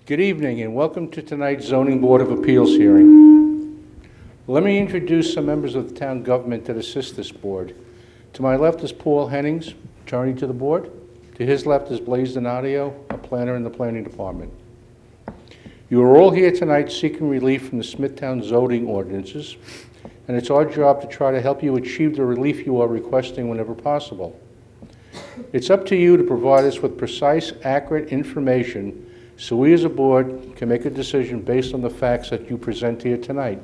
Good evening and welcome to tonight's Zoning Board of Appeals hearing. Let me introduce some members of the town government that assist this board. To my left is Paul Hennings, attorney to the board. To his left is Blaise Donadio, a planner in the planning department. You are all here tonight seeking relief from the Smithtown zoning ordinances, and it's our job to try to help you achieve the relief you are requesting whenever possible. It's up to you to provide us with precise, accurate information so we as a board can make a decision based on the facts that you present here tonight.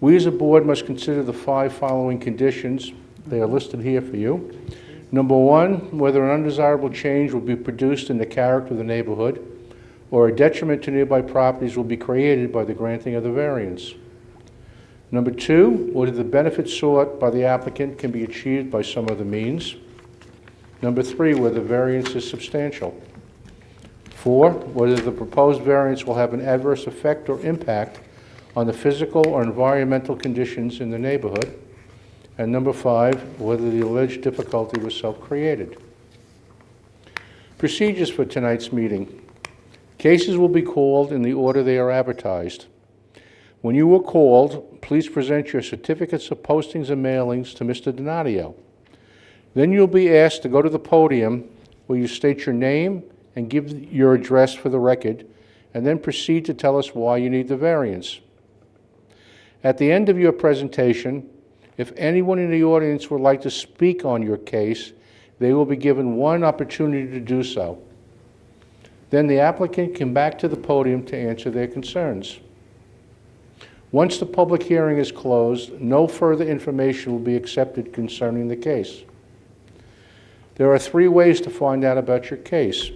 We as a board must consider the 5 following conditions. They are listed here for you. Number 1, whether an undesirable change will be produced in the character of the neighborhood or a detriment to nearby properties will be created by the granting of the variance. Number 2, whether the benefit sought by the applicant can be achieved by some other means. Number 3, whether the variance is substantial. 4, whether the proposed variance will have an adverse effect or impact on the physical or environmental conditions in the neighborhood. And number 5, whether the alleged difficulty was self-created. Procedures for tonight's meeting. Cases will be called in the order they are advertised. When you are called, please present your certificates of postings and mailings to Mr. Donadio. Then you'll be asked to go to the podium where you state your name and give your address for the record, and then proceed to tell us why you need the variance. At the end of your presentation, if anyone in the audience would like to speak on your case, they will be given 1 opportunity to do so. Then the applicant can back to the podium to answer their concerns. Once the public hearing is closed, no further information will be accepted concerning the case. There are 3 ways to find out about your case.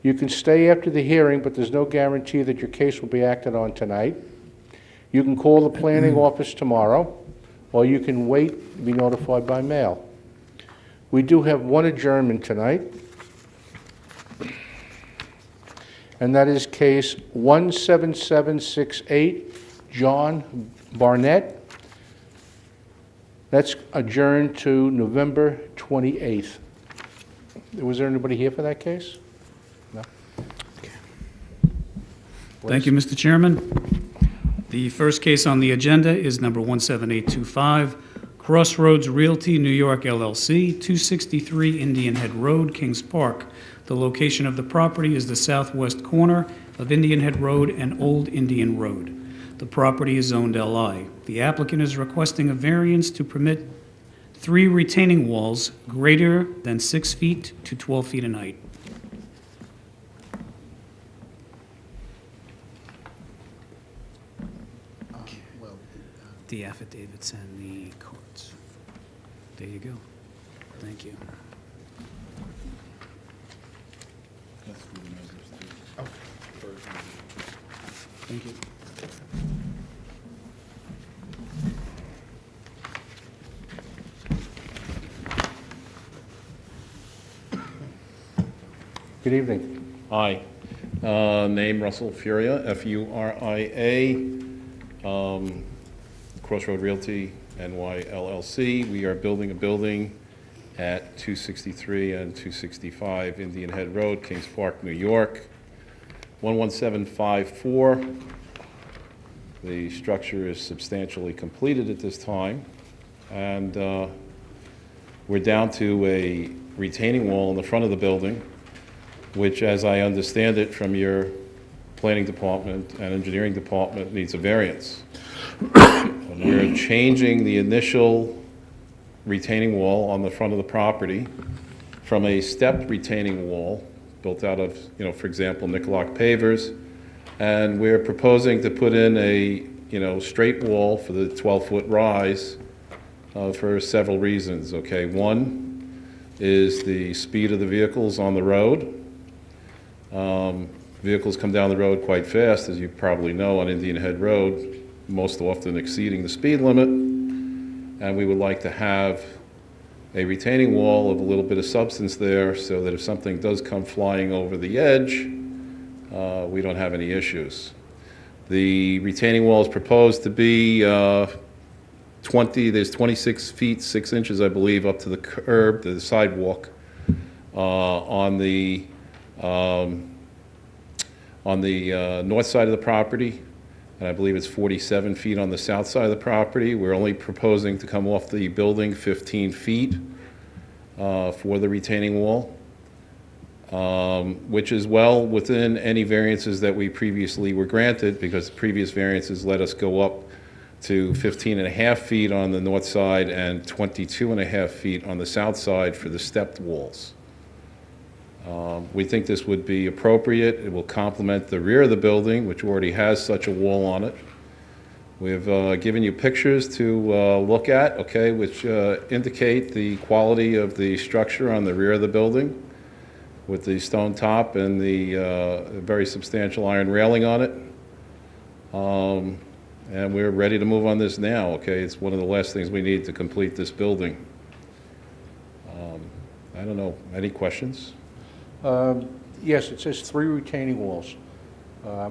You can stay after the hearing, but there's no guarantee that your case will be acted on tonight. You can call the planning office tomorrow, or you can wait and be notified by mail. We do have 1 adjournment tonight, and that is case 17768, John Barnett. That's adjourned to November 28th. Was there anybody here for that case? No? Okay. Thank you, Mr. Chairman. The first case on the agenda is number 17825, Crossroads Realty, New York, LLC, 263 Indian Head Road, Kings Park. The location of the property is the southwest corner of Indian Head Road and Old Indian Road. The property is zoned LI. The applicant is requesting a variance to permit 3 retaining walls greater than 6 feet to 12 feet in height. The affidavits and the cards. There you go. Thank you. Thank you. Good evening. Hi. Name Russell Furia, F-U-R-I-A, Crossroad Realty, NY LLC. We are building a building at 263 and 265 Indian Head Road, Kings Park, New York. 11754. The structure is substantially completed at this time, and we're down to a retaining wall in the front of the building, which, as I understand it from your planning department and engineering department, needs a variance. We're changing the initial retaining wall on the front of the property from a stepped retaining wall built out of, for example, Nicolak pavers, and we're proposing to put in a, straight wall for the 12-foot rise for several reasons, okay? One is the speed of the vehicles on the road. Vehicles come down the road quite fast, as you probably know, on Indian Head Road, most often exceeding the speed limit, and we would like to have a retaining wall of a little bit of substance there so that if something does come flying over the edge, we don't have any issues. The retaining wall is proposed to be there's 26 feet 6 inches, I believe, up to the curb, the sidewalk on the on the north side of the property, and I believe it's 47 feet on the south side of the property. We're only proposing to come off the building 15 feet for the retaining wall, which is well within any variances that we previously were granted, because the previous variances let us go up to 15.5 feet on the north side and 22.5 feet on the south side for the stepped walls. We think this would be appropriate. It will complement the rear of the building, which already has such a wall on it. We've given you pictures to look at, okay, which indicate the quality of the structure on the rear of the building with the stone top and the very substantial iron railing on it. And we're ready to move on this now, okay? It's one of the last things we need to complete this building. I don't know, any questions? Yes, it says 3 retaining walls.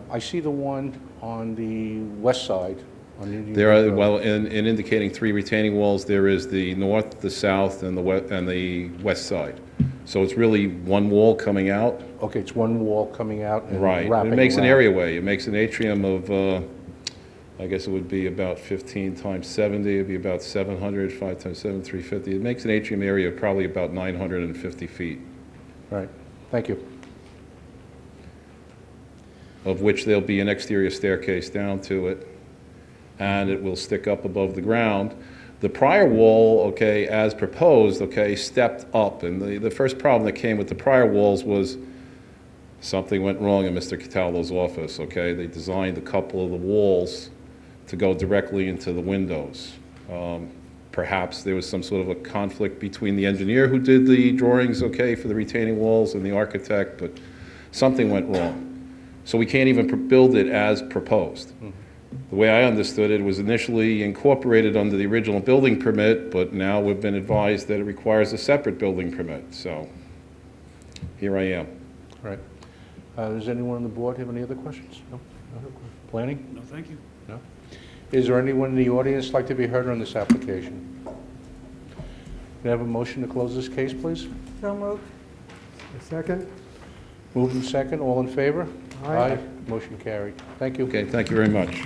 I see the one on the west side. On Indian There are, Road. well, in indicating 3 retaining walls, there is the north, the south, and the west side. So it's really one wall coming out. Okay, it's one wall coming out and Right. wrapping It makes an around. areaway. It makes an atrium of, I guess it would be about 15 times 70. It'd be about 700, 5 times 7, 350. It makes an atrium area of probably about 950 feet, Right, thank you. of which there'll be an exterior staircase down to it, and it will stick up above the ground. The prior wall, okay, as proposed, okay, stepped up, and the first problem that came with the prior walls was something went wrong in Mr. Cataldo's office, okay? They designed a couple of the walls to go directly into the windows. Perhaps there was some sort of a conflict between the engineer who did the drawings, okay, for the retaining walls and the architect, but something went wrong. So we can't even build it as proposed. The way I understood it, it was initially incorporated under the original building permit, but now we've been advised that it requires a separate building permit. So here I am. Right. Does anyone on the board have any other questions? No? No? Planning? No, thank you. No? Is there anyone in the audience like to be heard on this application? Can I have a motion to close this case, please? So moved. A second? Moved and second, all in favor? Aye. Motion carried. Thank you. Okay, thank you very much.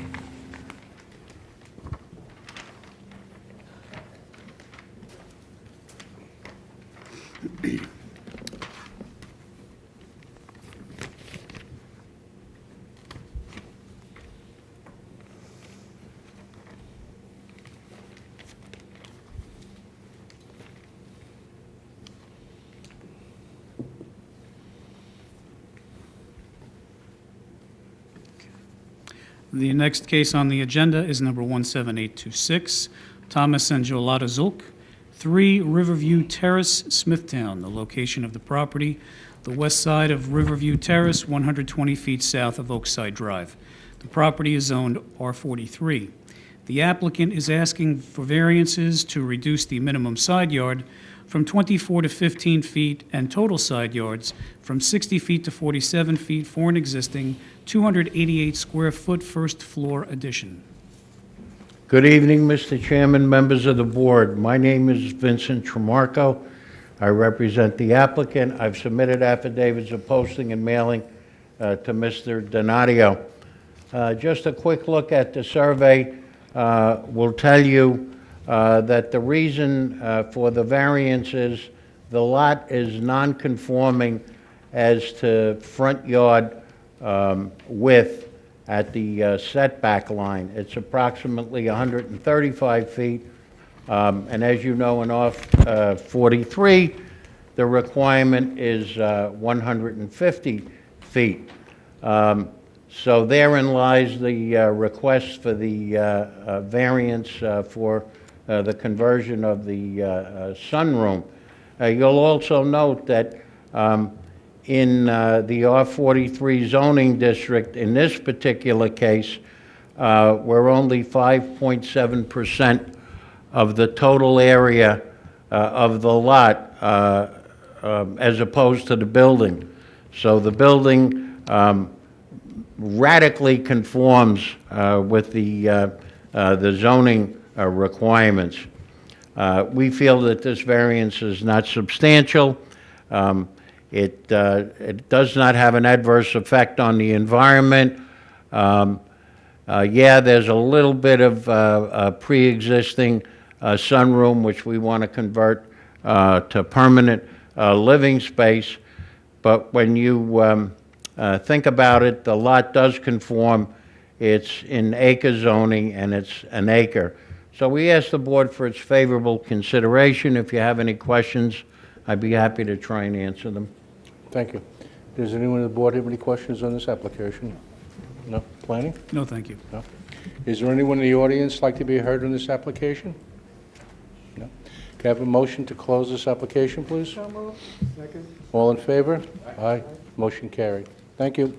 The next case on the agenda is number 17826, Thomas and Jolata Zulk, 3 Riverview Terrace, Smithtown. The location of the property, the west side of Riverview Terrace, 120 feet south of Oakside Drive. The property is zoned R43. The applicant is asking for variances to reduce the minimum side yard from 24 to 15 feet and total side yards from 60 feet to 47 feet for an existing 288 square foot first floor addition. Good evening, Mr. Chairman, members of the board. My name is Vincent Tremarco. I represent the applicant. I've submitted affidavits of posting and mailing to Mr. Donadio. Just a quick look at the survey will tell you that the reason for the variance is the lot is non-conforming as to front yard width at the setback line. It's approximately 135 feet, and as you know, in R43, the requirement is 150 feet. So therein lies the request for the variance for the conversion of the sunroom. You'll also note that in the R43 zoning district, in this particular case, we're only 5.7% of the total area of the lot as opposed to the building. So the building radically conforms with the zoning requirements. We feel that this variance is not substantial. It does not have an adverse effect on the environment. Yeah, there's a little bit of a pre-existing sunroom, which we want to convert to permanent living space. But when you think about it, the lot does conform. It's in acre zoning, and it's an acre. So we ask the board for its favorable consideration. If you have any questions, I'd be happy to try and answer them. Thank you. Does anyone on the board have any questions on this application? No? Planning? No, thank you. No? Is there anyone in the audience like to be heard on this application? No? Can I have a motion to close this application, please? So moved. Second. All in favor? Aye. Motion carried. Thank you.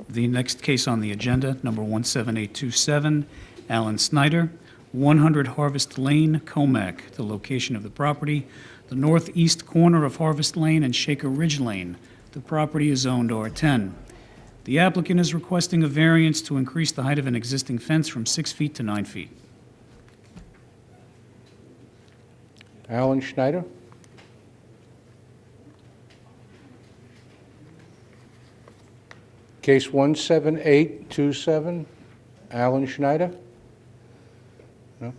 The next case on the agenda, number 17827, Alan Snyder, 100 Harvest Lane, Comac. The location of the property, the northeast corner of Harvest Lane and Shaker Ridge Lane. The property is zoned R10. The applicant is requesting a variance to increase the height of an existing fence from 6 feet to 9 feet. Alan Schneider? Case 17827, Alan Schneider? No?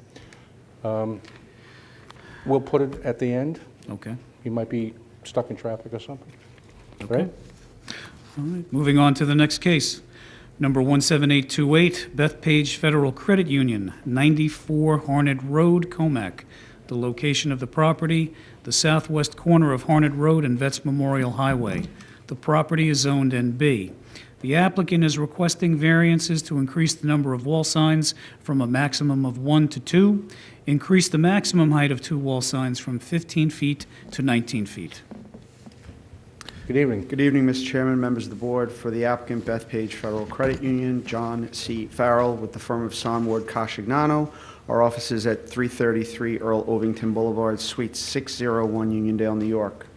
We'll put it at the end. Okay. He might be stuck in traffic or something. Okay. Right? All right, moving on to the next case. Number 17828, Bethpage Federal Credit Union, 94 Harned Road, Comac. The location of the property, the southwest corner of Harned Road and Vets Memorial Highway. The property is zoned NB. The applicant is requesting variances to increase the number of wall signs from a maximum of 1 to 2, increase the maximum height of 2 wall signs from 15 feet to 19 feet. Good evening. Good evening, Mr. Chairman, members of the board. For the applicant, Bethpage Federal Credit Union, John C. Farrell with the firm of Sonward Cascignano. Our office is at 333 Earl Ovington Boulevard, Suite 601, Uniondale, New York.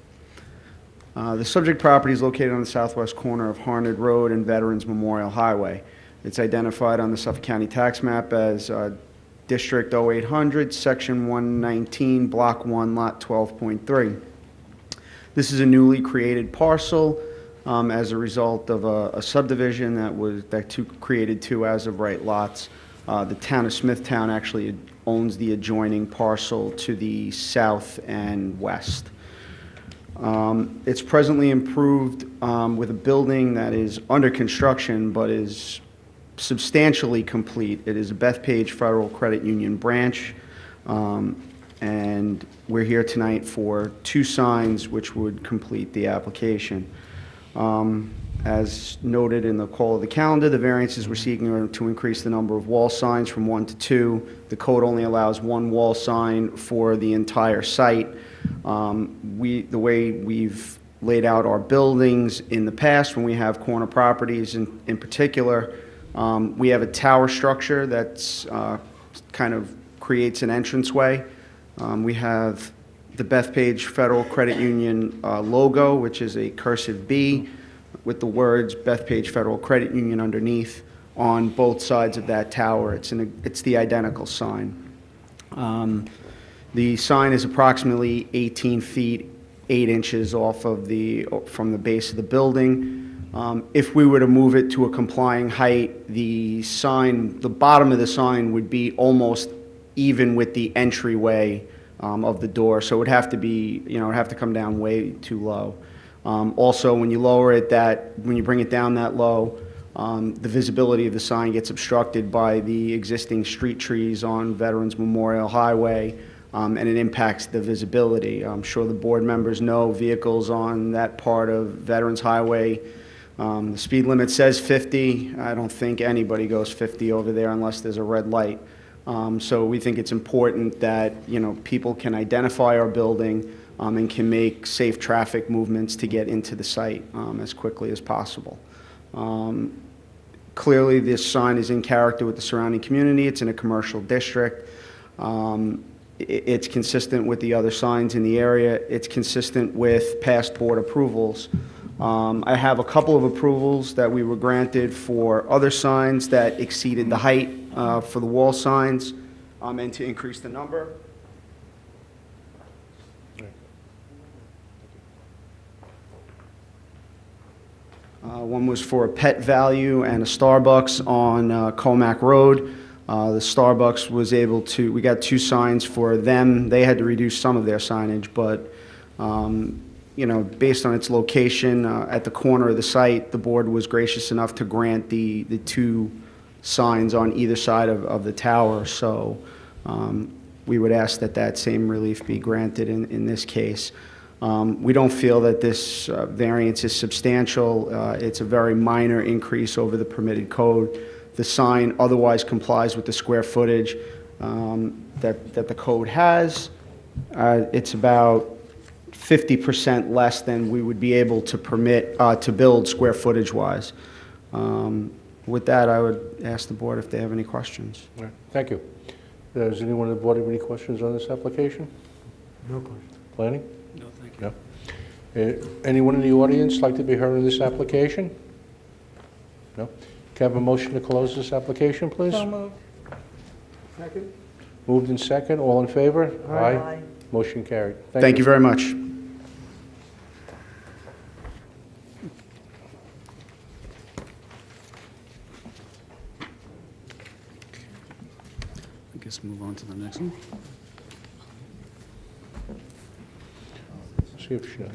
The subject property is located on the southwest corner of Harned Road and Veterans Memorial Highway. It's identified on the Suffolk County tax map as District 0800, Section 119, Block 1, Lot 12.3. This is a newly created parcel as a result of a subdivision that created 2 as-of-right lots. The town of Smithtown actually owns the adjoining parcel to the south and west. It's presently improved with a building that is under construction but is substantially complete. It is a Bethpage Federal Credit Union branch, and we're here tonight for 2 signs which would complete the application. As noted in the call of the calendar, the variances we're seeking are to increase the number of wall signs from 1 to 2. The code only allows 1 wall sign for the entire site. The way we've laid out our buildings in the past, when we have corner properties in particular, we have a tower structure that's kind of creates an entranceway. We have the Bethpage Federal Credit Union logo, which is a cursive B with the words Bethpage Federal Credit Union underneath on both sides of that tower. It's the identical sign. The sign is approximately 18 feet, 8 inches from the base of the building. If we were to move it to a complying height, the bottom of the sign would be almost even with the entryway of the door. So it would have to be, it'd have to come down way too low. Also, when you when you bring it down that low, the visibility of the sign gets obstructed by the existing street trees on Veterans Memorial Highway, and it impacts the visibility. I'm sure the board members know vehicles on that part of Veterans Highway. The speed limit says 50. I don't think anybody goes 50 over there unless there's a red light. So we think it's important that people can identify our building and can make safe traffic movements to get into the site as quickly as possible. Clearly, this sign is in character with the surrounding community. It's in a commercial district. It's consistent with the other signs in the area. It's consistent with past board approvals. I have a couple of approvals that we were granted for other signs that exceeded the height for the wall signs and to increase the number. One was for a Pet Value and a Starbucks on Comac Road. The Starbucks was able to, we got 2 signs for them. They had to reduce some of their signage, but, you know, based on its location at the corner of the site, the board was gracious enough to grant the 2 signs on either side of the tower. So we would ask that that same relief be granted in this case. We don't feel that this variance is substantial. It's a very minor increase over the permitted code. The sign otherwise complies with the square footage that the code has. It's about 50% less than we would be able to permit to build square footage-wise. With that, I would ask the board if they have any questions. All right, thank you. Does anyone on the board have any questions on this application? No question. Planning? No, thank you. No. Anyone in the audience like to be heard on this application? No? Can I have a motion to close this application, please? Second? Moved in second, all in favor? Aye. Motion carried. Thank you very much. I guess move on to the next one. See if Schneider.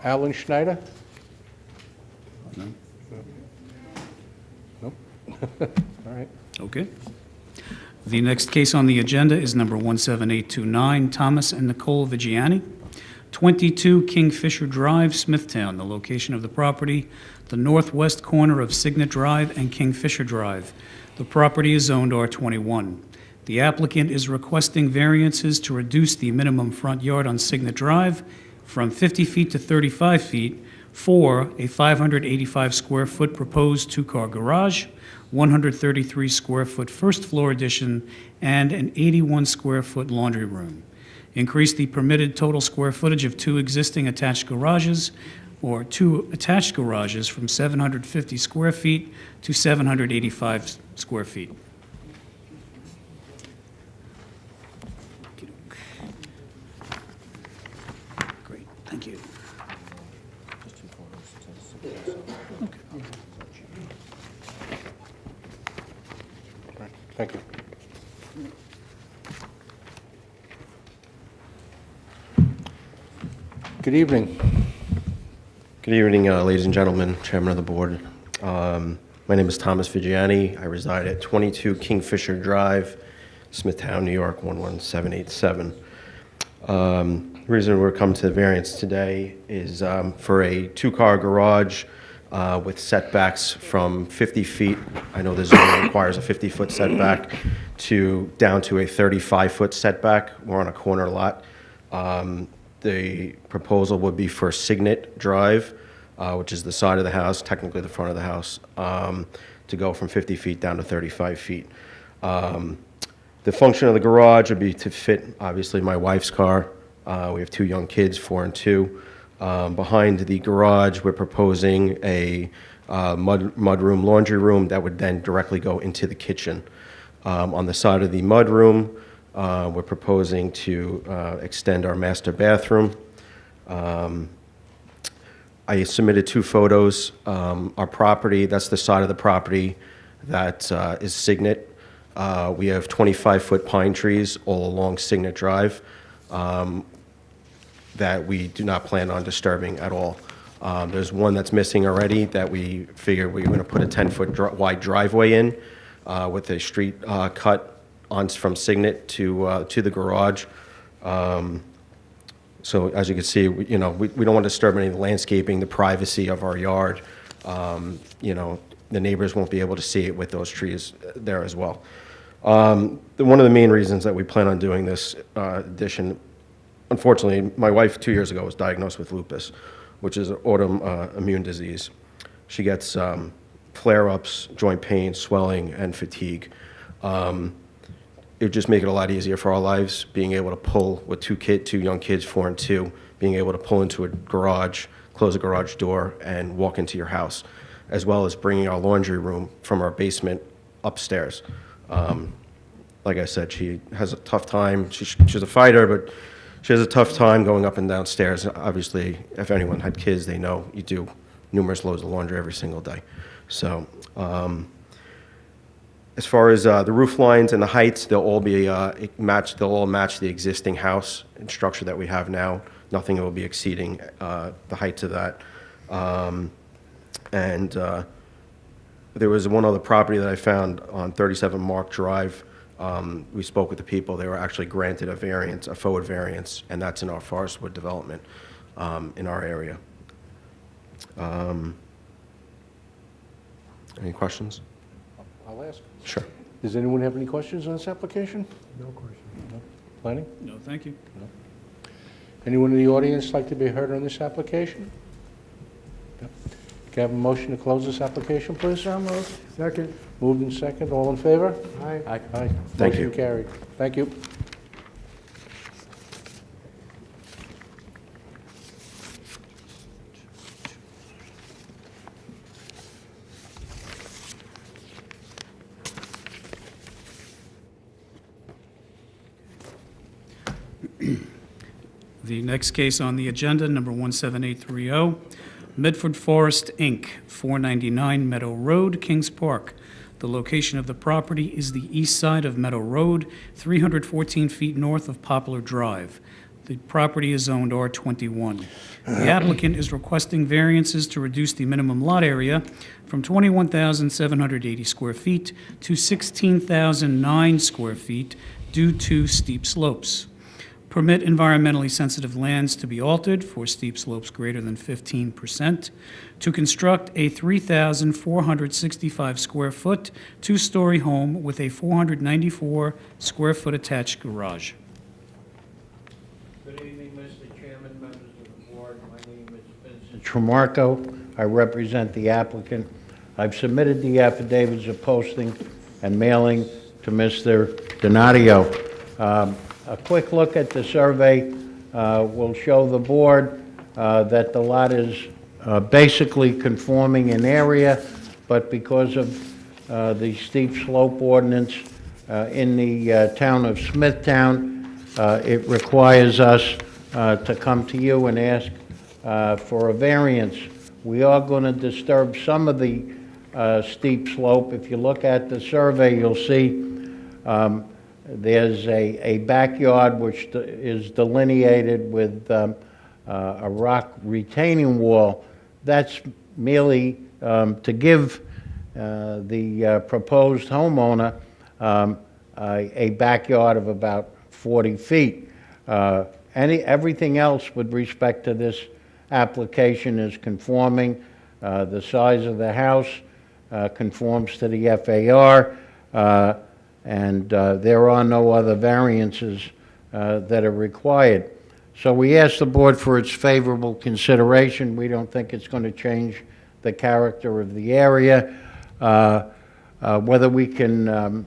Alan Schneider? No? Nope. All right. Okay. The next case on the agenda is number 17829, Thomas and Nicole Vigiani, 22 Kingfisher Drive, Smithtown. The location of the property, the northwest corner of Signet Drive and Kingfisher Drive. The property is zoned R21. The applicant is requesting variances to reduce the minimum front yard on Signet Drive from 50 feet to 35 feet for a 585 square foot proposed 2-car garage, 133 square foot first floor addition, and an 81 square foot laundry room. Increase the permitted total square footage of 2 existing attached garages or 2 attached garages from 750 square feet to 785 square feet. Great, thank you. Thank you. Good evening. Good evening, ladies and gentlemen, Chairman of the Board. My name is Thomas Vigiani. I reside at 22 Kingfisher Drive, Smithtown, New York, 11787. The reason we're coming to the variance today is for a 2-car garage with setbacks from 50 feet. I know the zoning requires a 50-foot setback down to a 35-foot setback. We're on a corner lot. The proposal would be for Signet Drive, which is the side of the house, technically the front of the house, to go from 50 feet down to 35 feet. The function of the garage would be to fit, obviously, my wife's car. We have 2 young kids, 4 and 2. Behind the garage, we're proposing a mudroom, laundry room that would then directly go into the kitchen. On the side of the mudroom, we're proposing to extend our master bathroom. I submitted 2 photos. Our property, that's the side of the property that is Signet. We have 25-foot pine trees all along Signet Drive that we do not plan on disturbing at all. There's one that's missing already that we figured we were going to put a 10-foot wide driveway in with a street cut from Signet to the garage. So as you can see, we don't want to disturb any of the landscaping, the privacy of our yard. The neighbors won't be able to see it with those trees there as well. One of the main reasons that we plan on doing this addition, unfortunately, my wife 2 years ago was diagnosed with lupus, which is an autoimmune disease. She gets flare-ups, joint pain, swelling, and fatigue. It would just make it a lot easier for our lives, being able to pull with 2 young kids, 4 and 2, being able to pull into a garage, close a garage door, and walk into your house, as well as bringing our laundry room from our basement upstairs. Like I said, she has a tough time. She's a fighter, but she has a tough time going up and downstairs. Obviously, if anyone had kids, they know you do numerous loads of laundry every single day. So, as far as the roof lines and the heights, they'll all be matched. They'll all match the existing house and structure that we have now. Nothing will be exceeding the heights of that. There was one other property that I found on 37 Mark Drive. We spoke with the people. They were actually granted a variance, a forward variance, and that's in our Forestwood development in our area. Any questions? I'll ask. Sure. Does anyone have any questions on this application? No question. Planning? No, thank you. Anyone in the audience like to be heard on this application? No. Can I have a motion to close this application, please? So moved. Second. Moved in second, all in favor? Aye. Aye. Thank you. Motion carried. Thank you. The next case on the agenda, number 17830, Medford Forest, Inc., 499 Meadow Road, Kings Park. The location of the property is the east side of Meadow Road, 314 feet north of Poplar Drive. The property is zoned R21. The applicant is requesting variances to reduce the minimum lot area from 21,780 square feet to 16,009 square feet due to steep slopes. Permit environmentally sensitive lands to be altered for steep slopes greater than 15%, to construct a 3,465 square foot, two-story home with a 494 square foot attached garage. Good evening, Mr. Chairman, members of the board. My name is Vincent Tremarco. I represent the applicant. I've submitted the affidavits of posting and mailing to Mr. Donadio. A quick look at the survey will show the board that the lot is basically conforming in area, but because of the steep slope ordinance in the town of Smithtown, it requires us to come to you and ask for a variance. We are going to disturb some of the steep slope. If you look at the survey, you'll see there's a backyard which is delineated with a rock retaining wall. That's merely to give the proposed homeowner a backyard of about 40 feet. Everything else with respect to this application is conforming. The size of the house conforms to the FAR. And there are no other variances that are required. So we ask the board for its favorable consideration. We don't think it's going to change the character of the area. Whether we can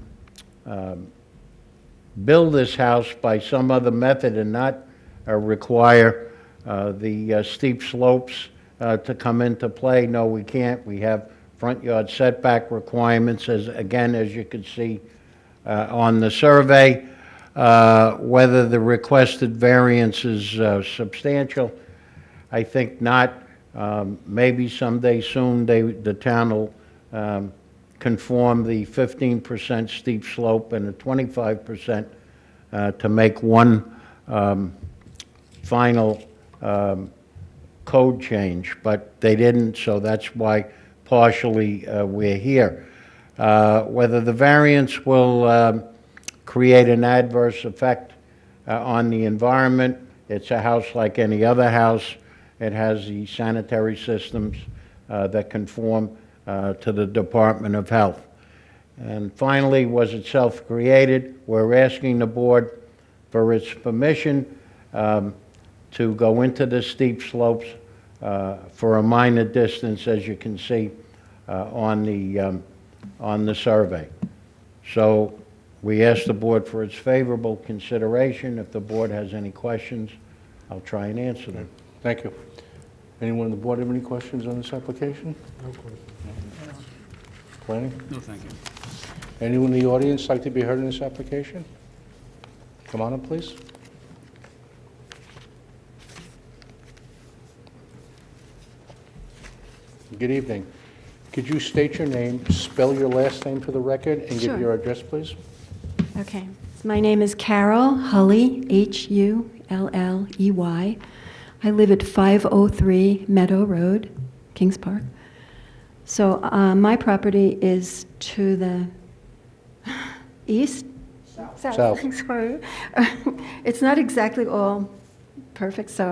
build this house by some other method and not require the steep slopes to come into play, no, we can't. We have front yard setback requirements, as you can see on the survey. Whether the requested variance is substantial, I think not. Maybe someday soon the town will conform the 15% steep slope and the 25% to make one final code change, but they didn't, so that's why partially we're here. Whether the variance will create an adverse effect on the environment, it's a house like any other house. It has the sanitary systems that conform to the Department of Health. And finally, was it self-created? We're asking the board for its permission to go into the steep slopes for a minor distance, as you can see on the survey. So we ask the board for its favorable consideration. If the board has any questions, I'll try and answer them. Thank you. Anyone on the board have any questions on this application? No question. Planning? No, thank you. Anyone in the audience like to be heard in this application? Come on up, please. Good evening. Could you state your name, spell your last name for the record, and Sure. give your address, please? Okay. So my name is Carol Hulley, Hulley. I live at 503 Meadow Road, Kings Park. So my property is to the east? South. Sorry. It's not exactly all perfect, so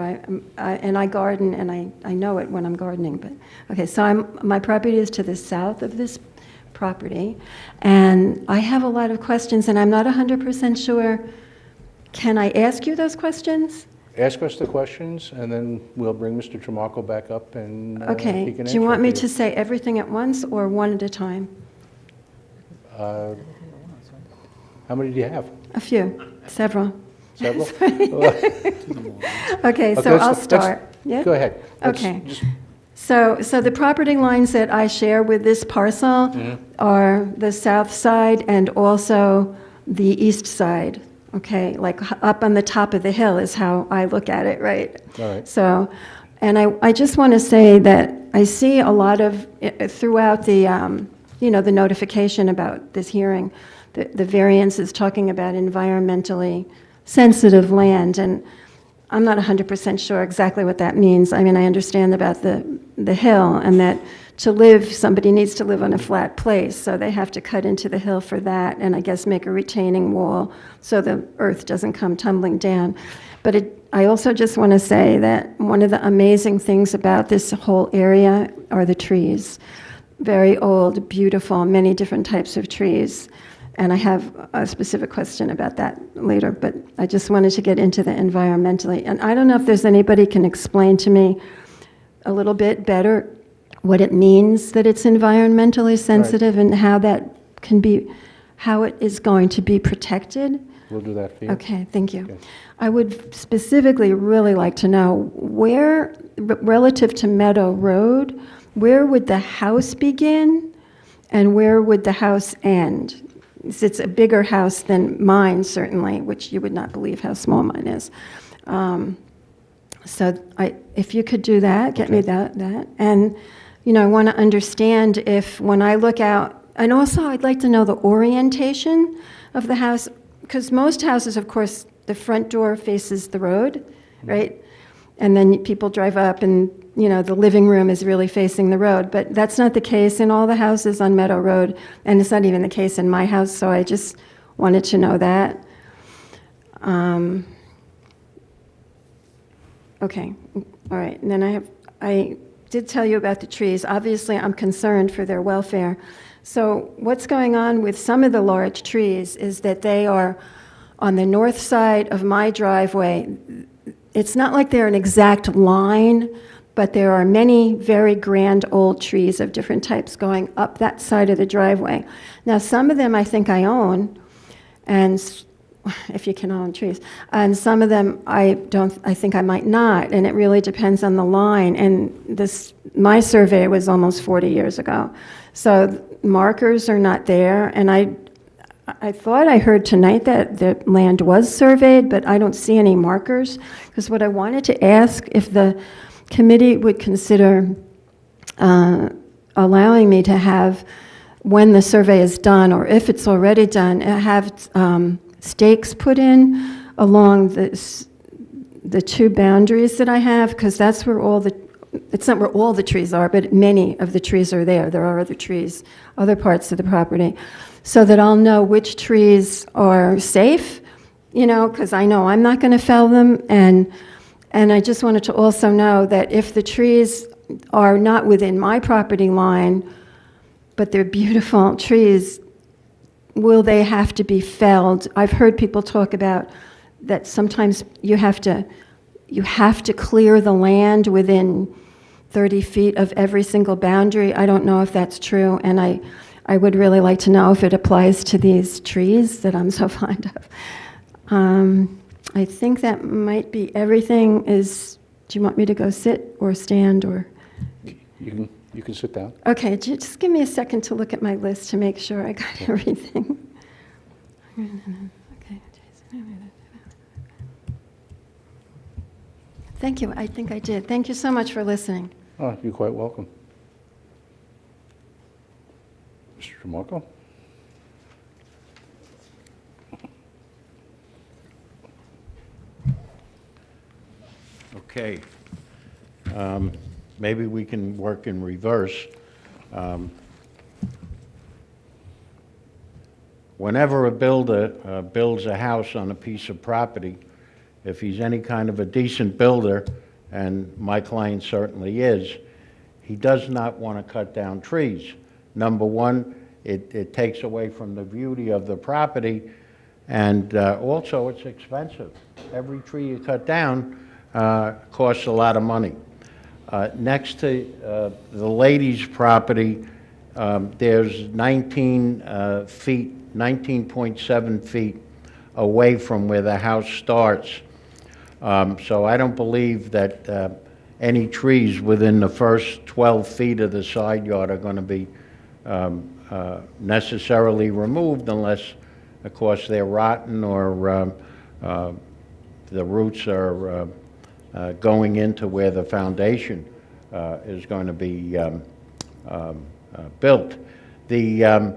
I garden, and I know it when I'm gardening, but, okay, so my property is to the south of this property, and I have a lot of questions, and I'm not 100% sure. Can I ask you those questions? Ask us the questions, and then we'll bring Mr. Tramarko back up, and he Okay, can do you answer want for me you. to say everything at once, or one at a time? How many do you have? A few, several. Several? Okay, so I'll start. Yeah? Go ahead. Let's Okay. just- So the property lines that I share with this parcel are the south side and also the east side, okay? Like up on the top of the hill is how I look at it, right? All right. So, and I just want to say that I see a lot of, throughout the, the notification about this hearing, the variance is talking about environmentally sensitive land, and I'm not 100% sure exactly what that means. I mean, I understand about the hill, and that to live, somebody needs to live on a flat place, so they have to cut into the hill for that, and I guess make a retaining wall so the earth doesn't come tumbling down. But I also just want to say that one of the amazing things about this whole area are the trees. Very old, beautiful, many different types of trees. And I have a specific question about that later, but I just wanted to get into the environmentally. And I don't know if there's anybody can explain to me a little bit better what it means that it's environmentally sensitive and how that can be, how it is going to be protected. We'll do that for you. Okay, thank you. Okay. I would specifically really like to know where, relative to Meadow Road, where would the house begin and where would the house end? It's a bigger house than mine, certainly, which you would not believe how small mine is. So if you could do that, get me that. And, I want to understand if when I look out, and also I'd like to know the orientation of the house, because most houses, of course, the front door faces the road, right? And then people drive up and, the living room is really facing the road. But that's not the case in all the houses on Meadow Road, and it's not even the case in my house, so I just wanted to know that. Okay, all right. And then I did tell you about the trees. Obviously, I'm concerned for their welfare. So what's going on with some of the large trees is that they are on the north side of my driveway. It's not like they're an exact line, but there are many very grand old trees of different types going up that side of the driveway. Now, some of them I think I own, and if you can own trees, and some of them I think I might not, and it really depends on the line. And my survey was almost 40 years ago, so markers are not there, and I thought I heard tonight that the land was surveyed, but I don't see any markers, because what I wanted to ask if the committee would consider allowing me to have, when the survey is done, or if it's already done, have stakes put in along the two boundaries that I have, because that's where it's not where all the trees are, but many of the trees are there. There are other trees, other parts of the property, so that I'll know which trees are safe, because I know I'm not going to fell them, and I just wanted to also know that if the trees are not within my property line, but they're beautiful trees, will they have to be felled? I've heard people talk about that sometimes you have to clear the land within 30 feet of every single boundary. I don't know if that's true, and I would really like to know if it applies to these trees that I'm so fond of. I think that might be everything. Do you want me to go sit or stand or? You can sit down. Okay, just give me a second to look at my list to make sure I got everything. Okay. Thank you, I think I did. Thank you so much for listening. Oh, you're quite welcome. Mr. Tramarko? Okay. Maybe we can work in reverse. Whenever a builder builds a house on a piece of property, if he's any kind of a decent builder, and my client certainly is, he does not want to cut down trees. Number one, it takes away from the beauty of the property, and also it's expensive. Every tree you cut down costs a lot of money. Next to the lady's property, there's 19 feet, 19.7 feet away from where the house starts. So I don't believe that any trees within the first 12 feet of the side yard are going to be necessarily removed unless, of course, they're rotten or the roots are going into where the foundation is going to be built. The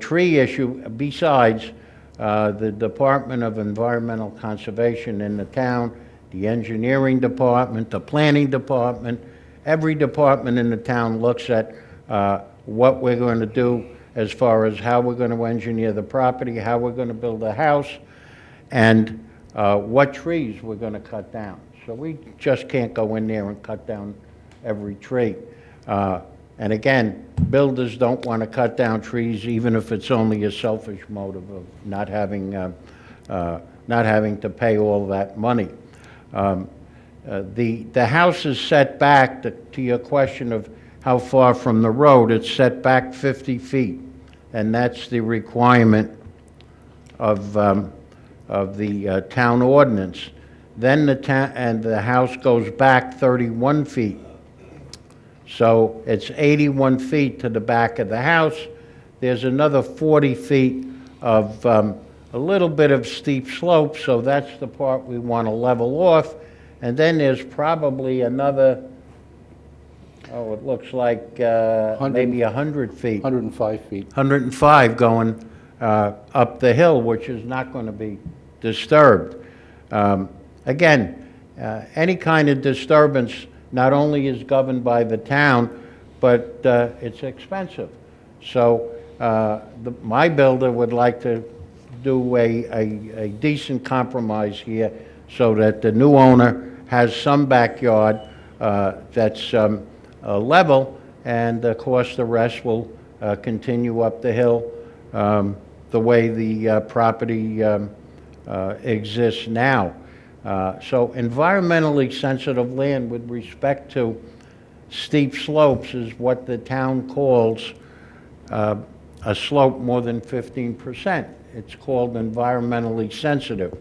tree issue, besides the Department of Environmental Conservation in the town, the engineering department, the planning department, every department in the town looks at what we're going to do as far as how we're going to engineer the property, how we're going to build a house, and what trees we're going to cut down. So we just can't go in there and cut down every tree. And again, builders don't want to cut down trees even if it's only a selfish motive of not having to pay all that money. The house is set back, to your question of how far from the road, it's set back 50 feet. And that's the requirement of the town ordinance. Then the house goes back 31 feet. So it's 81 feet to the back of the house. There's another 40 feet of a little bit of steep slope, so that's the part we want to level off. And then there's probably another, it looks like maybe 100 feet. 105 feet. 105 going up the hill, which is not going to be disturbed. Again, any kind of disturbance not only is governed by the town, but it's expensive. So my builder would like to do a decent compromise here so that the new owner has some backyard that's level, and of course the rest will continue up the hill the way the property exists now. So environmentally sensitive land with respect to steep slopes is what the town calls a slope more than 15%. It's called environmentally sensitive.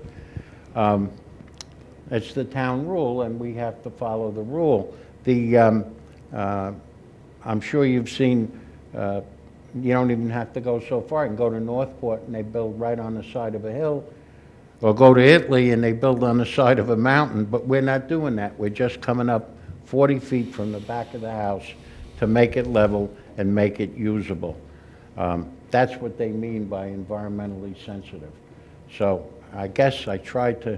It's the town rule, and we have to follow the rule. I'm sure you've seen, you don't even have to go so far. You can go to Northport and they build right on the side of a hill, or go to Italy and they build on the side of a mountain, but we're not doing that. We're just coming up 40 feet from the back of the house to make it level and make it usable. That's what they mean by environmentally sensitive. So I guess I tried to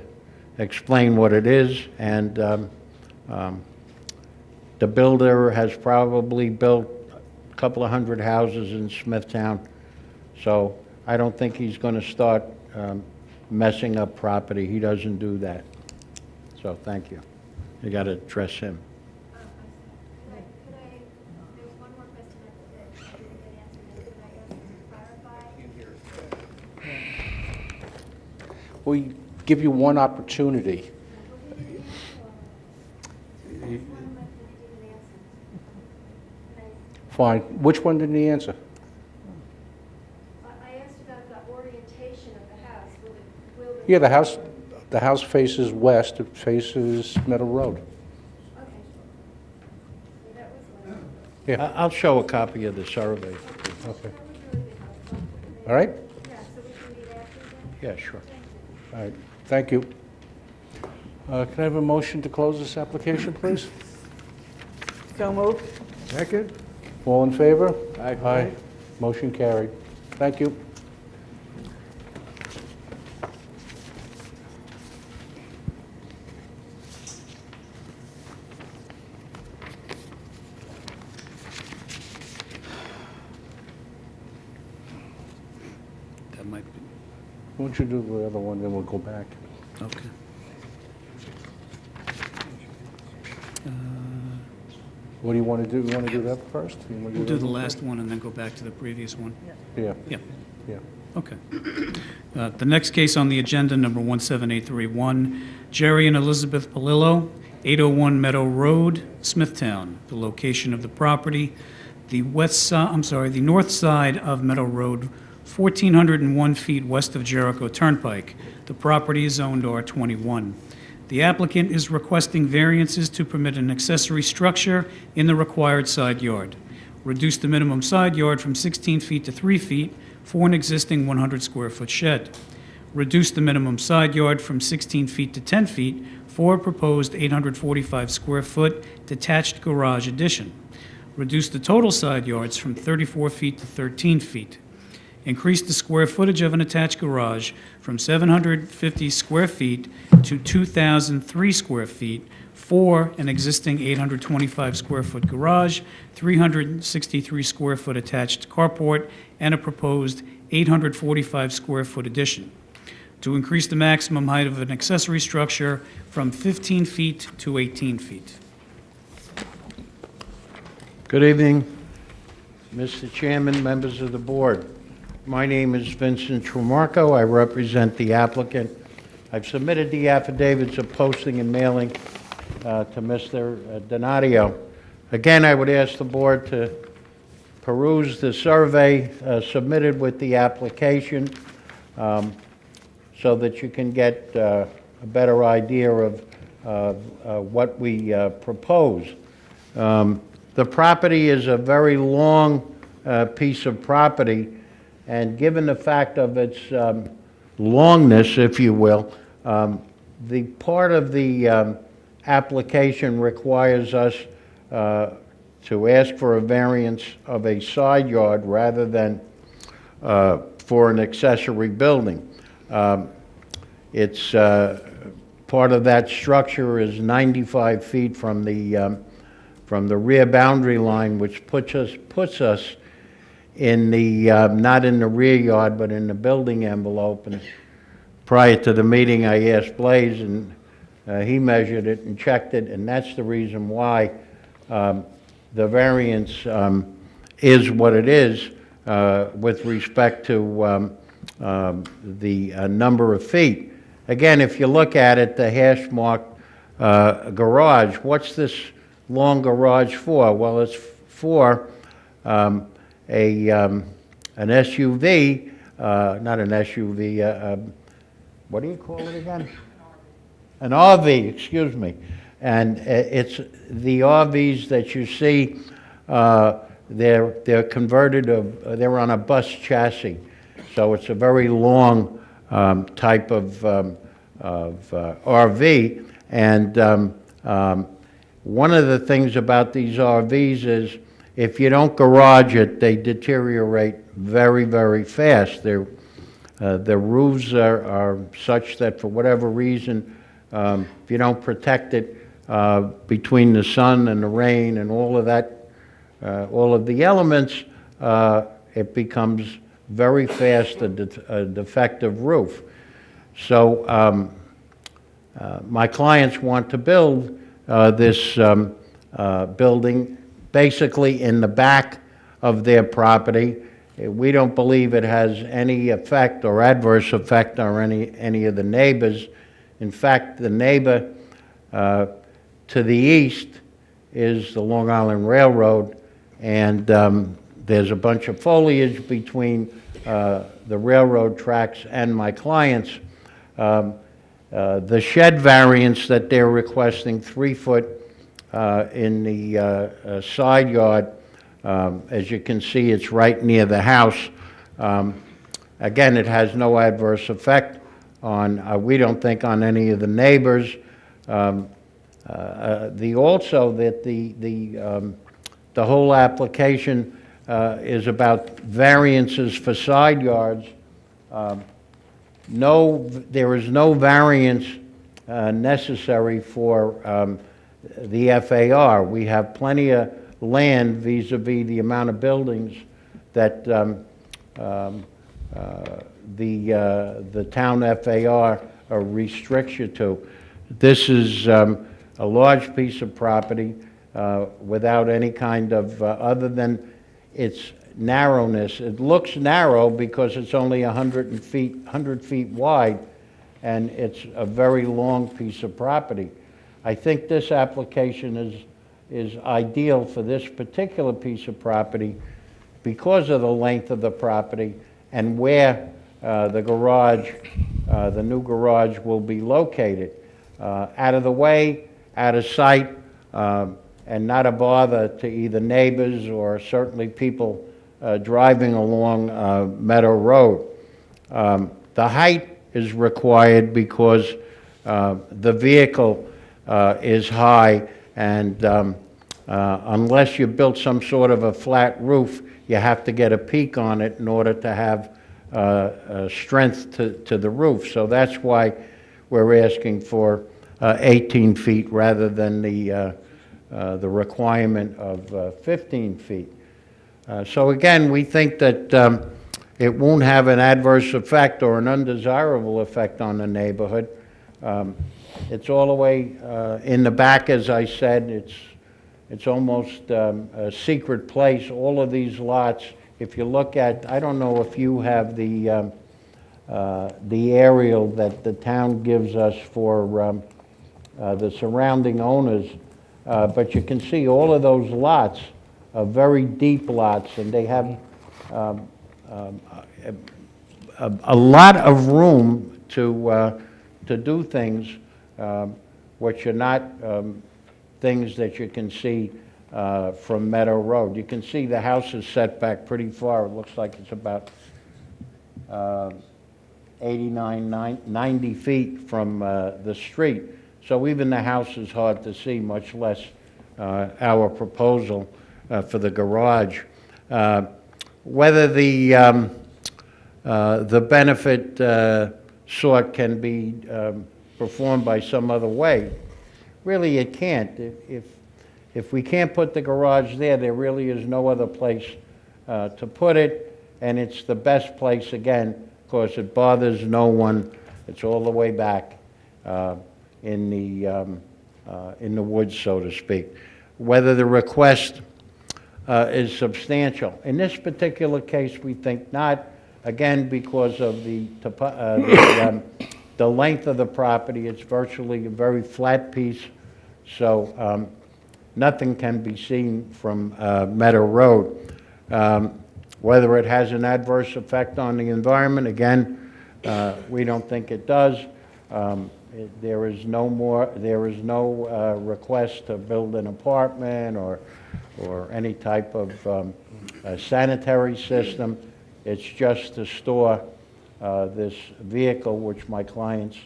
explain what it is, and the builder has probably built a couple of hundred houses in Smithtown, so I don't think he's going to start messing up property. He doesn't do that. So thank you. You got to address him. There's one more question that I didn't get answered. Could I ask you to clarify? We give you one opportunity. Fine. Which one didn't he answer? I asked about the orientation of the house. Will Yeah, the house faces west, it faces Meadow Road. Okay. So that was one. Yeah, I'll show a copy of the survey. okay. That would really be helpful. All right? Yeah, so we can meet after then? Yeah, sure. All right, thank you. Can I have a motion to close this application, please? So moved. Second? All in favor? Aye. Motion carried. Thank you. That might be, Why don't you do the other one, then we'll go back. okay. What do you want to do? You want to do that first? You wanna We'll do that the one last one and then go back to the previous one. first? Yeah, Yeah. yeah. Okay. The next case on the agenda, number 17831, Jerry and Elizabeth Palillo, 801 Meadow Road, Smithtown. The location of the property, the north side of Meadow Road, 1,401 feet west of Jericho Turnpike. The property is zoned R21. The applicant is requesting variances to permit an accessory structure in the required side yard. Reduce the minimum side yard from 16 feet to 3 feet for an existing 100-square-foot shed. Reduce the minimum side yard from 16 feet to 10 feet for a proposed 845-square-foot detached garage addition. Reduce the total side yards from 34 feet to 13 feet. Increase the square footage of an attached garage from 750 square feet to 2,003 square feet for an existing 825-square-foot garage, 363-square-foot attached carport, and a proposed 845-square-foot addition. To increase the maximum height of an accessory structure from 15 feet to 18 feet. Good evening, Mr. Chairman, members of the board. My name is Vincent Tremarco. I represent the applicant. I've submitted the affidavits of posting and mailing to Mr. Donadio. Again, I would ask the board to peruse the survey submitted with the application so that you can get a better idea of what we propose. The property is a very long piece of property, and given the fact of its longness, if you will, the part of the application requires us to ask for a variance of a side yard rather than for an accessory building. It's part of that structure is 95 feet from the rear boundary line, which puts us in the not in the rear yard, but in the building envelope. And prior to the meeting, I asked Blaze, and he measured it and checked it, and that's the reason why the variance is what it is with respect to the number of feet. Again, if you look at it, the hash marked garage, what's this long garage for? Well, it's for an SUV, not an SUV, what do you call it again? An RV, excuse me. And it's the RVs that you see, they're converted, they're on a bus chassis. So it's a very long type of RV. And one of the things about these RVs is if you don't garage it, they deteriorate very, very fast. The roofs are such that for whatever reason, if you don't protect it between the sun and the rain and all of that, all of the elements, it becomes very fast a defective roof. So my clients want to build this building basically in the back of their property. We don't believe it has any effect or adverse effect on any of the neighbors. In fact, the neighbor to the east is the Long Island Railroad, and there's a bunch of foliage between the railroad tracks and my clients. The shed variance that they're requesting, 3 foot in the side yard, as you can see, it's right near the house. Again, it has no adverse effect on, we don't think, on any of the neighbors. Also that the whole application is about variances for side yards. There is no variance necessary for the FAR. We have plenty of land vis-a-vis the amount of buildings that the town FAR restricts you to. This is a large piece of property without any kind of, other than its narrowness. It looks narrow because it's only 100 feet wide, and it's a very long piece of property. I think this application is ideal for this particular piece of property because of the length of the property and where the garage, the new garage, will be located. Out of the way, out of sight, and not a bother to either neighbors or certainly people driving along Meadow Road. The height is required because the vehicle is high, and unless you built some sort of a flat roof, you have to get a peak on it in order to have strength to the roof. So that's why we're asking for 18 feet rather than the requirement of 15 feet. So again, we think that it won't have an adverse effect or an undesirable effect on the neighborhood. It's all the way in the back, as I said. It's almost a secret place. All of these lots, if you look at, I don't know if you have the aerial that the town gives us for the surrounding owners, but you can see all of those lots are very deep lots, and they have a lot of room to do things which are not things that you can see from Meadow Road. You can see the house is set back pretty far. It looks like it's about 90 feet from the street. So even the house is hard to see, much less our proposal for the garage. Whether the benefit sought can be performed by some other way, really it can't. If we can't put the garage there, there really is no other place to put it, and it's the best place, again, because it bothers no one. It's all the way back in the woods, so to speak. Whether the request is substantial. In this particular case, we think not, again, because of the length of the property. It's virtually a very flat piece, so nothing can be seen from Meadow Road. Whether it has an adverse effect on the environment, again, we don't think it does. There is no request to build an apartment or any type of sanitary system. It's just to store this vehicle, which my clients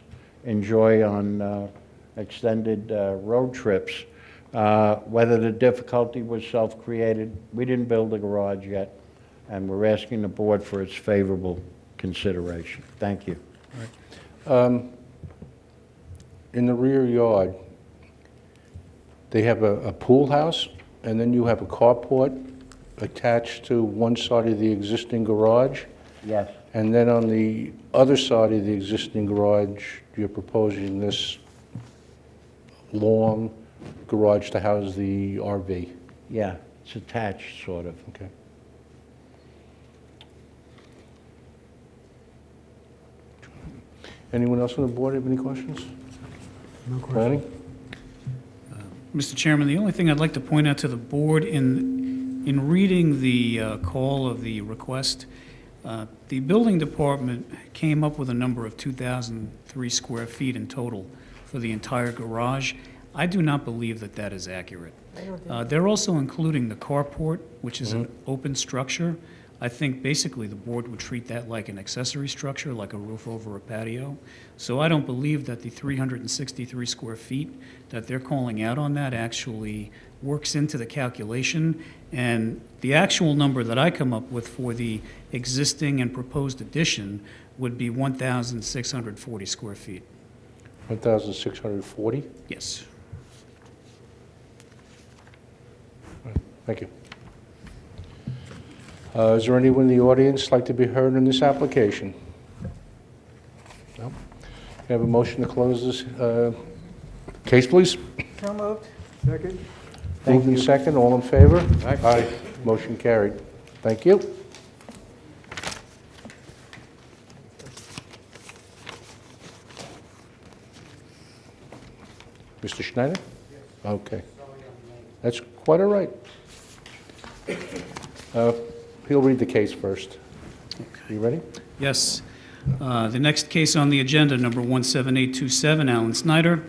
enjoy on extended road trips. Whether the difficulty was self-created, we didn't build a garage yet, and we're asking the board for its favorable consideration. Thank you. In the rear yard, they have a pool house, and then you have a carport attached to one side of the existing garage. Yes. And then on the other side of the existing garage, you're proposing this long garage to house the RV. Yeah, it's attached, sort of. Okay. Anyone else on the board have any questions? No question. Planning? Mr. Chairman, the only thing I'd like to point out to the board in reading the call of the request, The building department came up with a number of 2,003 square feet in total for the entire garage. I do not believe that that is accurate. They're also including the carport, which is an open structure. I think basically the board would treat that like an accessory structure, like a roof over a patio. So I don't believe that the 363 square feet that they're calling out on that actually works into the calculation. And the actual number that I come up with for the existing and proposed addition would be 1,640 square feet. 1,640? Yes. Thank you. Is there anyone in the audience like to be heard in this application? No? Can I have a motion to close this case, please? So moved. Second? Moved in second, all in favor? Aye. Motion carried. Thank you. Mr. Schneider? Okay. That's quite all right. He'll read the case first. You ready? Yes. The next case on the agenda, number 17827, Alan Snyder,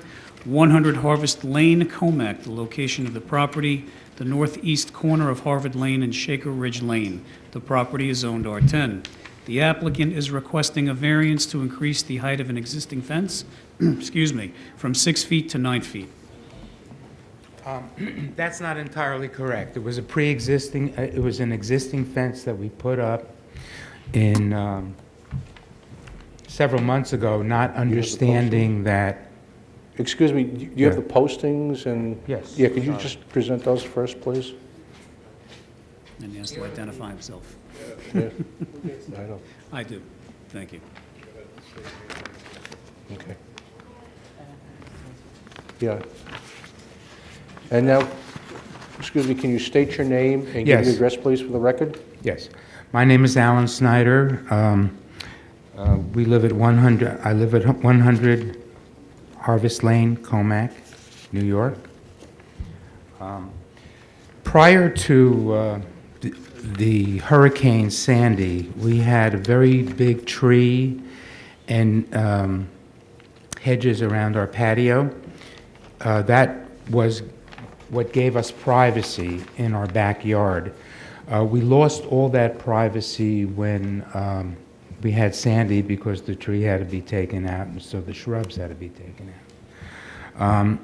100 Harvest Lane, Comac, the location of the property, the northeast corner of Harvard Lane and Shaker Ridge Lane. The property is zoned R10. The applicant is requesting a variance to increase the height of an existing fence, excuse me, from 6 feet to 9 feet. That's not entirely correct. It was a pre-existing, it was an existing fence that we put up in several months ago, not understanding that. Excuse me, do you have the postings and? Yes. Yeah, could you just present those first, please? And he has to identify himself. Yeah. I know. I do. Thank you. Okay. Yeah. And now, excuse me, can you state your name and give Yes. your address, please, for the record? Yes. My name is Alan Snyder. We live at 100, I live at 100 Harvest Lane, Comac, New York. Prior to the Hurricane Sandy, we had a very big tree and hedges around our patio. That was what gave us privacy in our backyard. We lost all that privacy when we had Sandy because the tree had to be taken out, and so the shrubs had to be taken out.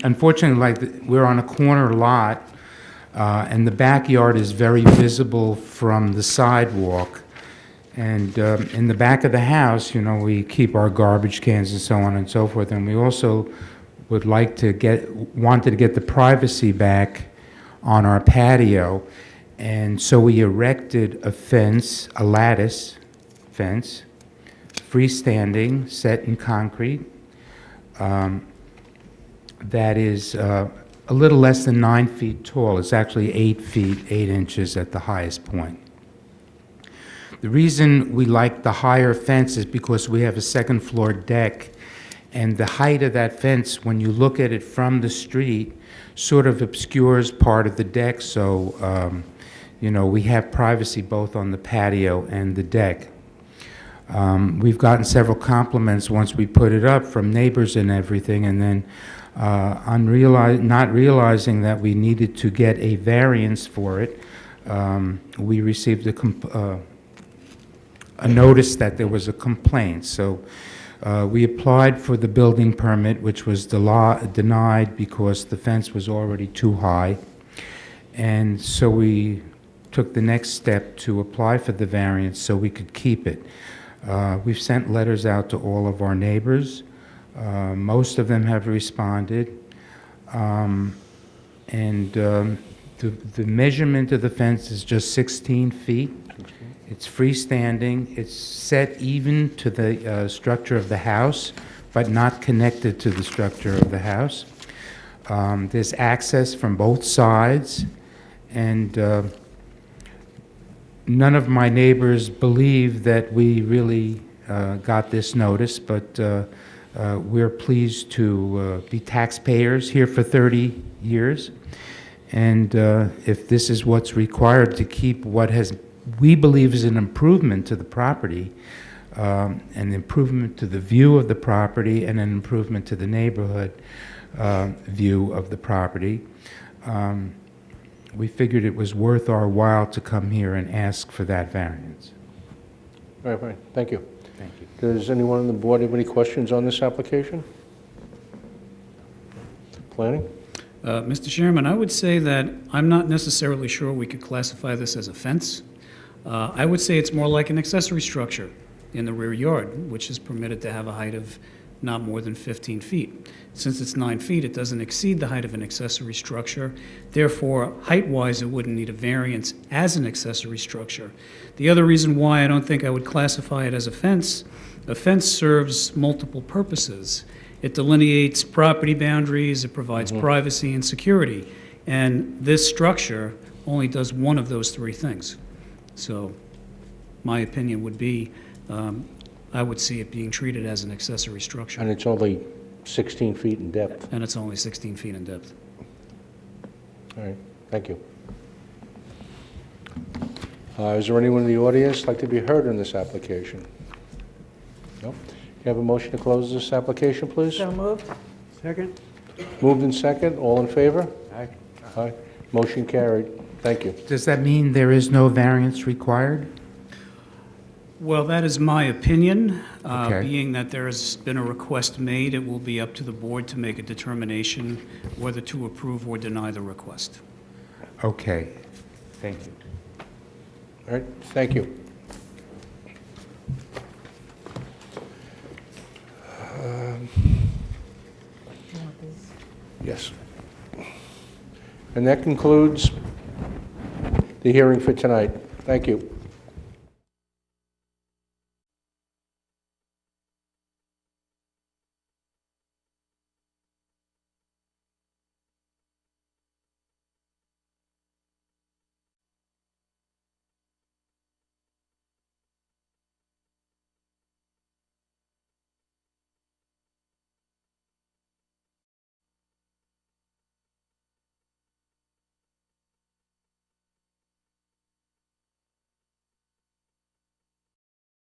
Unfortunately, we're on a corner lot, and the backyard is very visible from the sidewalk. And in the back of the house, you know, we keep our garbage cans and so on and so forth, and we also would like to wanted to get the privacy back on our patio, and so we erected a fence, a lattice fence, freestanding, set in concrete, that is a little less than 9 feet tall. It's actually 8 feet, 8 inches at the highest point. The reason we like the higher fence is because we have a second floor deck, and the height of that fence, when you look at it from the street, sort of obscures part of the deck, so you know, we have privacy both on the patio and the deck. We've gotten several compliments once we put it up from neighbors and everything, and then not realizing that we needed to get a variance for it, we received a notice that there was a complaint. So we applied for the building permit, which was denied because the fence was already too high. And so we took the next step to apply for the variance so we could keep it. We've sent letters out to all of our neighbors. Most of them have responded. The measurement of the fence is just 16 feet. It's freestanding. It's set even to the structure of the house, but not connected to the structure of the house. There's access from both sides, and none of my neighbors believe that we really got this notice, but we're pleased to be taxpayers here for 30 years. And if this is what's required to keep what has we believe is an improvement to the property, an improvement to the view of the property, and an improvement to the neighborhood view of the property. We figured it was worth our while to come here and ask for that variance. All right, fine, thank you. Thank you. Does anyone on the board have any questions on this application? Planning? Mr. Chairman, I would say that I'm not necessarily sure we could classify this as a fence. I would say it's more like an accessory structure in the rear yard, which is permitted to have a height of not more than 15 feet. Since it's 9 feet, it doesn't exceed the height of an accessory structure. Therefore, height-wise, it wouldn't need a variance as an accessory structure. The other reason why I don't think I would classify it as a fence serves multiple purposes. It delineates property boundaries, it provides privacy and security, and this structure only does one of those three things. So my opinion would be, I would see it being treated as an accessory structure. And it's only 16 feet in depth. And it's only 16 feet in depth. All right, thank you. Is there anyone in the audience like to be heard in this application? No? Can I have a motion to close this application, please? So moved. Second? Moved in second, all in favor? Aye. Aye. Motion carried. Thank you. Does that mean there is no variance required? Well, that is my opinion. Okay. Being that there has been a request made, it will be up to the board to make a determination whether to approve or deny the request. Okay. Thank you. All right, thank you. Yes. And that concludes the hearing for tonight. Thank you.